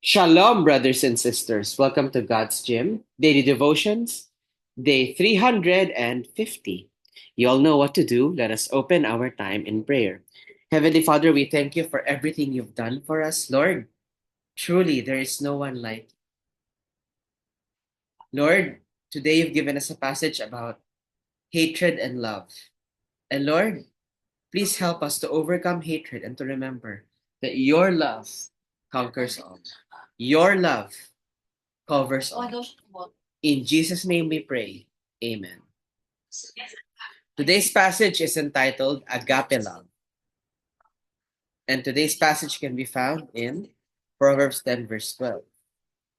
Shalom, brothers and sisters. Welcome to God's Gym Daily Devotions, day 350. You all know what to do. Let us open our time in prayer. Heavenly Father, we thank you for everything you've done for us. Lord, truly there is no one like you. Lord, today you've given us a passage about hatred and love. And Lord, please help us to overcome hatred and to remember that your love conquers all. Your love covers all. In Jesus' name we pray. Amen. Today's passage is entitled Agape Love. And today's passage can be found in Proverbs 10, verse 12,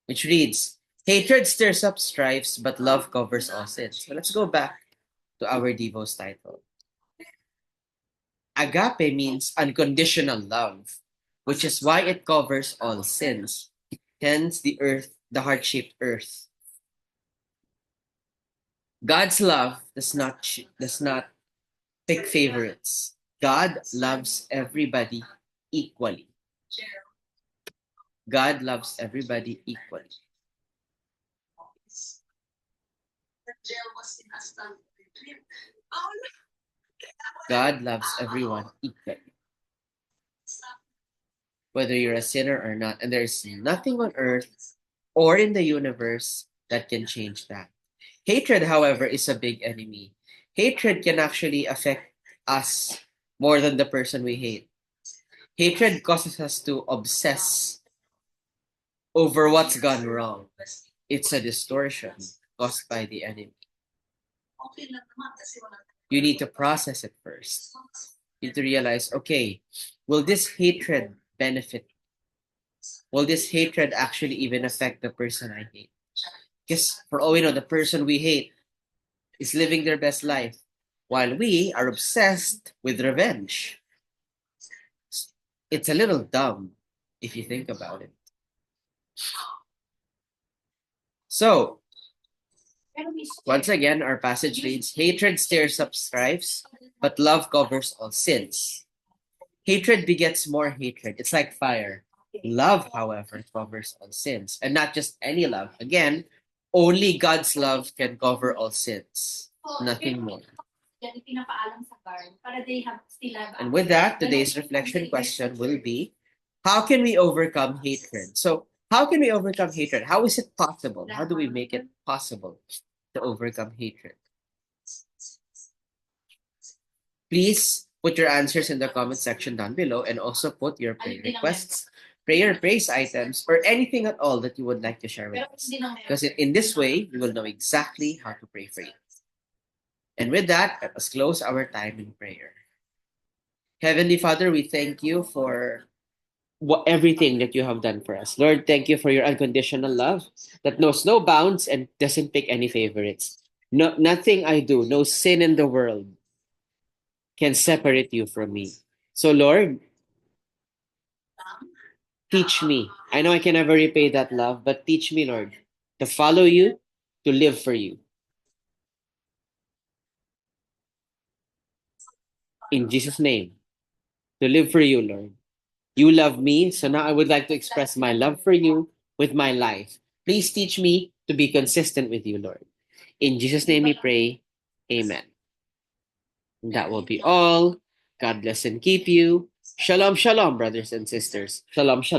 which reads, Hatred stirs up strifes, but love covers all sins. So let's go back to our Devo's title. Agape means unconditional love, which is why it covers all sins. Hence the heart-shaped earth. God's love does not pick favorites. God loves everybody equally. God loves everybody equally. God loves everyone equally. Whether you're a sinner or not, and there's nothing on earth or in the universe that can change that. Hatred, however, is a big enemy. Hatred can actually affect us more than the person we hate. Hatred causes us to obsess over what's gone wrong. It's a distortion caused by the enemy. You need to process it first. You need to realize, okay, will this hatred benefit? Will this hatred actually even affect the person I hate? Because for all we know, the person we hate is living their best life while we are obsessed with revenge. It's a little dumb if you think about it. So, once again, our passage reads, Hatred stirs up strifes, but love covers all sins. Hatred begets more hatred. It's like fire. Love, however, covers all sins. And not just any love. Again, only God's love can cover all sins. Nothing more. And with that, today's reflection question will be, how can we overcome hatred? So, how can we overcome hatred? How is it possible? How do we make it possible to overcome hatred? Please put your answers in the comment section down below and also put your prayer requests, prayer praise items, or anything at all that you would like to share with us. Because in this way, we will know exactly how to pray for you. And with that, let us close our time in prayer. Heavenly Father, we thank you for everything that you have done for us. Lord, thank you for your unconditional love that knows no bounds and doesn't pick any favorites. No, nothing I do, no sin in the world can separate you from me. So, Lord, teach me. I know I can never repay that love, but teach me, Lord, to follow you, to live for you. In Jesus' name, to live for you, Lord. You love me, so now I would like to express my love for you with my life. Please teach me to be consistent with you, Lord. In Jesus' name we pray. Amen. That will be all. God bless and keep you. Shalom, shalom, brothers and sisters. Shalom, shalom.